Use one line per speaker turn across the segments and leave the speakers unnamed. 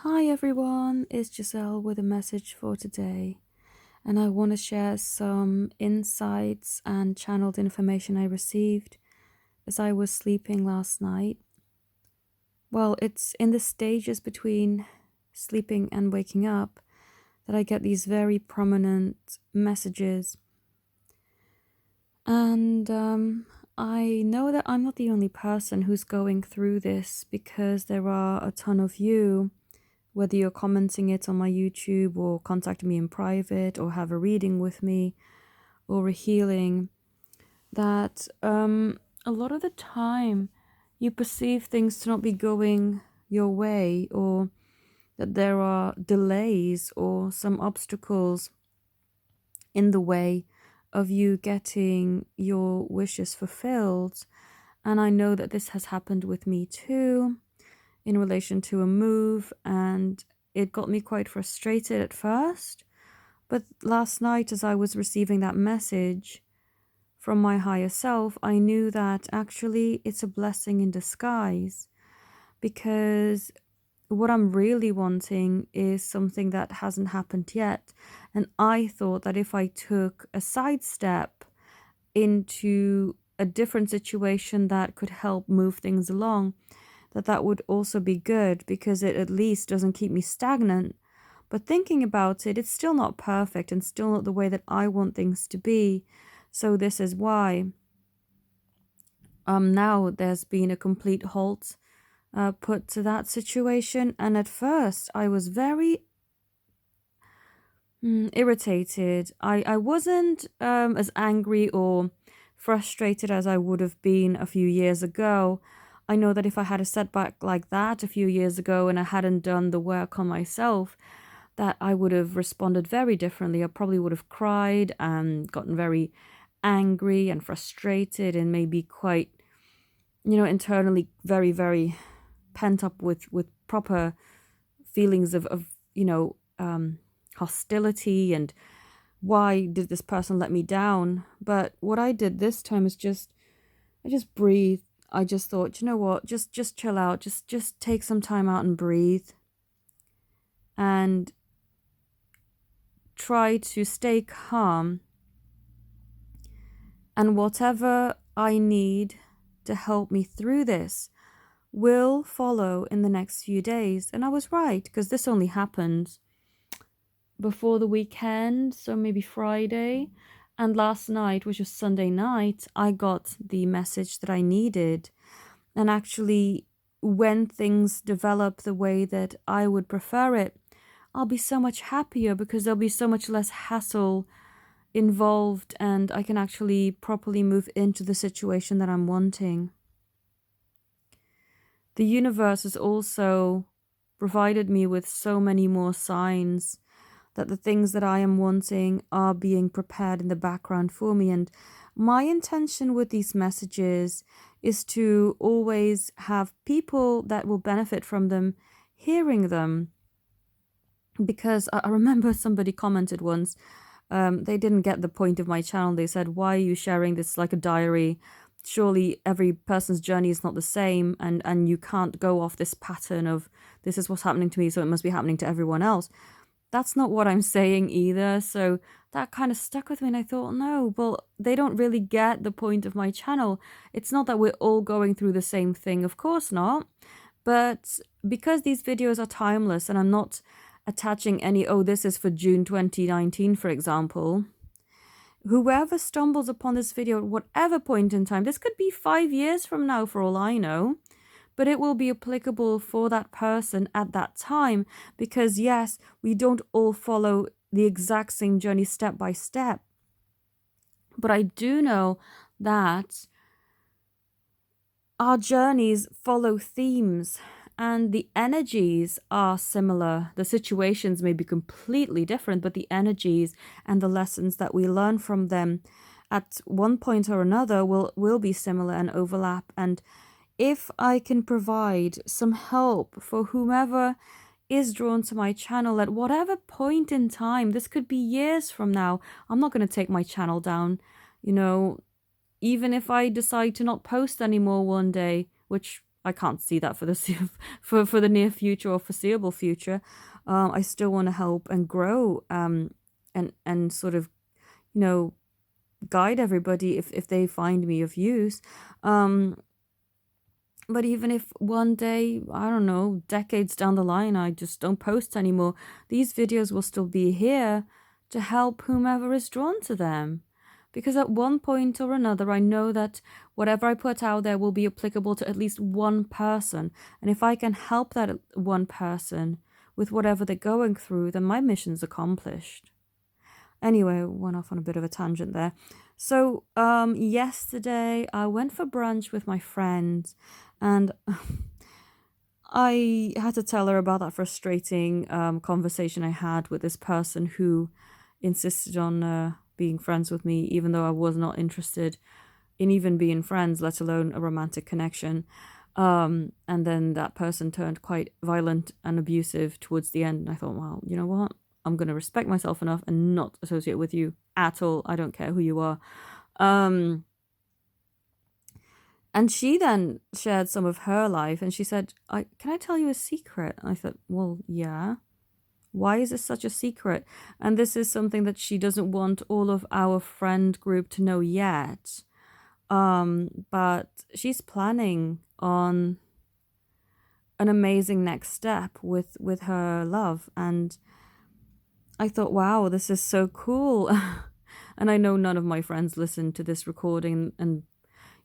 Hi everyone, it's Giselle with a message for today, and I want to share some insights and channeled information I received as I was sleeping last night. Well, it's in the stages between sleeping and waking up that I get these very prominent messages. And I know that I'm not the only person who's going through this because there are a ton of you, whether you're commenting it on my YouTube or contacting me in private or have a reading with me or a healing, that a lot of the time you perceive things to not be going your way, or that there are delays or some obstacles in the way of you getting your wishes fulfilled. And I know that this has happened with me too, in relation to a move, and it got me quite frustrated at first. But last night, as I was receiving that message from my higher self, I knew that actually it's a blessing in disguise, because what I'm really wanting is something that hasn't happened yet. And I thought that if I took a sidestep into a different situation that could help move things along, that would also be good, because it at least doesn't keep me stagnant. But thinking about it, it's still not perfect and still not the way that I want things to be. So this is why now there's been a complete halt put to that situation. And at first I was very irritated. I wasn't as angry or frustrated as I would have been a few years ago. I know that if I had a setback like that a few years ago and I hadn't done the work on myself, that I would have responded very differently. I probably would have cried and gotten very angry and frustrated and maybe quite, internally very, very pent up with proper feelings of hostility and why did this person let me down. But what I did this time is I just breathed. I just thought, you know what, just chill out, just take some time out and breathe and try to stay calm, and whatever I need to help me through this will follow in the next few days. And I was right, because this only happened before the weekend, so maybe Friday. And last night, which was Sunday night, I got the message that I needed. And actually, when things develop the way that I would prefer it, I'll be so much happier, because there'll be so much less hassle involved and I can actually properly move into the situation that I'm wanting. The universe has also provided me with so many more signs that the things that I am wanting are being prepared in the background for me. And my intention with these messages is to always have people that will benefit from them hearing them. Because I remember somebody commented once, they didn't get the point of my channel. They said, why are you sharing this like a diary? Surely every person's journey is not the same, and you can't go off this pattern of this is what's happening to me, so it must be happening to everyone else. That's not what I'm saying either. So that kind of stuck with me, and I thought, no, well, they don't really get the point of my channel. It's not that we're all going through the same thing, of course not. But because these videos are timeless and I'm not attaching any, oh, this is for June 2019, for example, whoever stumbles upon this video at whatever point in time, this could be 5 years from now for all I know, but it will be applicable for that person at that time, because yes, we don't all follow the exact same journey step by step. But I do know that our journeys follow themes and the energies are similar. The situations may be completely different, but the energies and the lessons that we learn from them at one point or another will be similar and overlap. And if I can provide some help for whomever is drawn to my channel at whatever point in time, this could be years from now. I'm not going to take my channel down, even if I decide to not post anymore one day, which I can't see that for the for the near future or foreseeable future. I still want to help and grow, and sort of, you know, guide everybody if they find me of use. But even if one day, I don't know, decades down the line, I just don't post anymore, these videos will still be here to help whomever is drawn to them. Because at one point or another, I know that whatever I put out there will be applicable to at least one person. And if I can help that one person with whatever they're going through, then my mission's accomplished. Anyway, went off on a bit of a tangent there. So, yesterday I went for brunch with my friend, and I had to tell her about that frustrating conversation I had with this person who insisted on being friends with me, even though I was not interested in even being friends, let alone a romantic connection. And then that person turned quite violent and abusive towards the end. And I thought, well, you know what? I'm going to respect myself enough and not associate with you at all. I don't care who you are. And she then shared some of her life, and she said, can I tell you a secret? I thought, well, yeah. Why is this such a secret? And this is something that she doesn't want all of our friend group to know yet. But she's planning on an amazing next step with her love. And I thought, wow, this is so cool. And I know none of my friends listen to this recording, and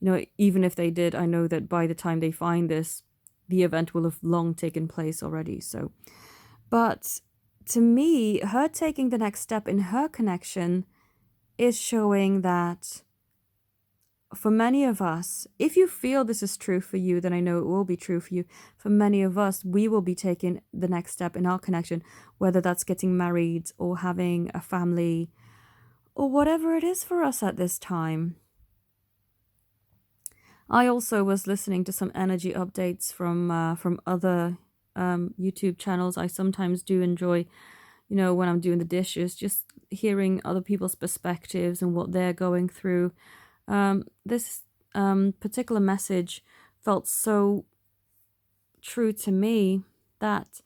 you know, even if they did, I know that by the time they find this, the event will have long taken place already. So, but to me, her taking the next step in her connection is showing that for many of us, if you feel this is true for you, then I know it will be true for you. For many of us, we will be taking the next step in our connection, whether that's getting married or having a family or whatever it is for us at this time. I also was listening to some energy updates from other YouTube channels. I sometimes do enjoy, you know, when I'm doing the dishes, just hearing other people's perspectives and what they're going through. This particular message felt so true to me that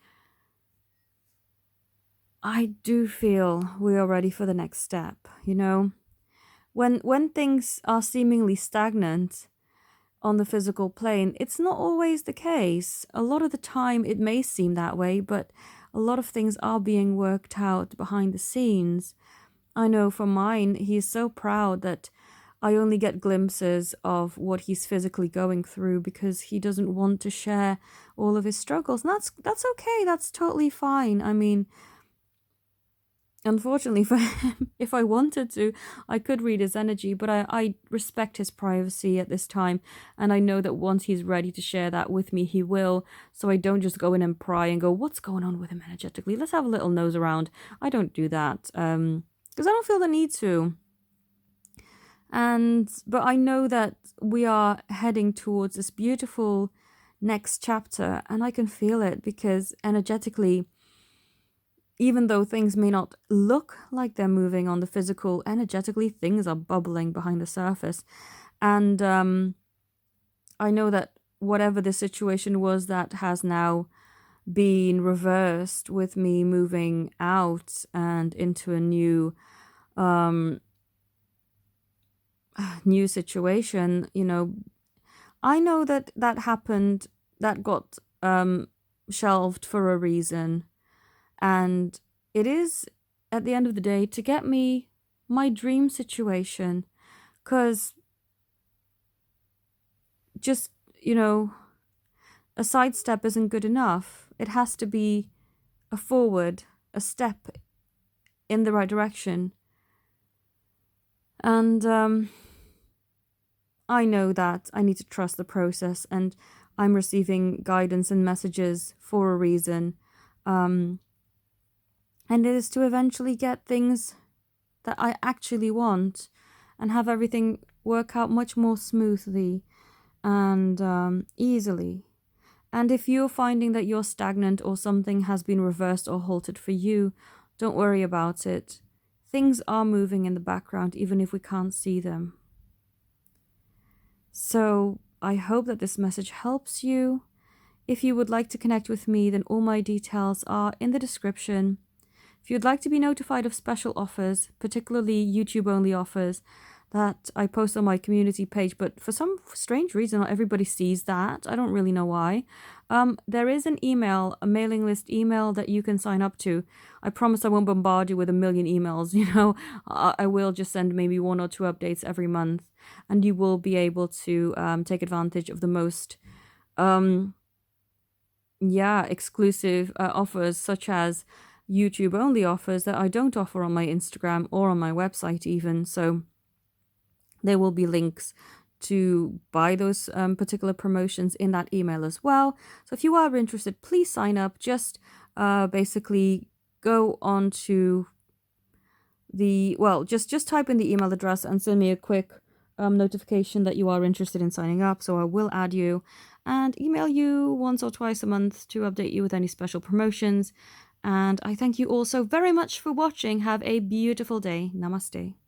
I do feel we are ready for the next step, you know? When things are seemingly stagnant on the physical plane, it's not always the case. A lot of the time it may seem that way, but a lot of things are being worked out behind the scenes. I know for mine, he's so proud that I only get glimpses of what he's physically going through because he doesn't want to share all of his struggles. And that's okay. That's totally fine. I mean, unfortunately for him, if I wanted to, I could read his energy, but I respect his privacy at this time. And I know that once he's ready to share that with me, he will. So I don't just go in and pry and go, what's going on with him energetically? Let's have a little nose around. I don't do that because I don't feel the need to. But I know that we are heading towards this beautiful next chapter, and I can feel it because energetically, even though things may not look like they're moving on the physical, energetically things are bubbling behind the surface. And I know that whatever the situation was that has now been reversed with me moving out and into a new new situation, you know, I know that happened, that got shelved for a reason. And it is, at the end of the day, to get me my dream situation. Because just, you know, a sidestep isn't good enough. It has to be a forward, a step in the right direction. And I know that I need to trust the process, and I'm receiving guidance and messages for a reason. And it is to eventually get things that I actually want and have everything work out much more smoothly and easily. And if you're finding that you're stagnant or something has been reversed or halted for you, don't worry about it. Things are moving in the background even if we can't see them. So I hope that this message helps you. If you would like to connect with me, then all my details are in the description. If you'd like to be notified of special offers, particularly YouTube-only offers that I post on my community page, but for some strange reason, not everybody sees that. I don't really know why. There is an email, a mailing list email that you can sign up to. I promise I won't bombard you with a million emails, I will just send maybe 1 or 2 updates every month, and you will be able to take advantage of the most exclusive offers, such as YouTube only offers that I don't offer on my Instagram or on my website even. So there will be links to buy those particular promotions in that email as well. So if you are interested, please sign up. Just basically go on to just type in the email address and send me a quick notification that you are interested in signing up. So I will add you and email you once or twice a month to update you with any special promotions. And I thank you all so very much for watching. Have a beautiful day. Namaste.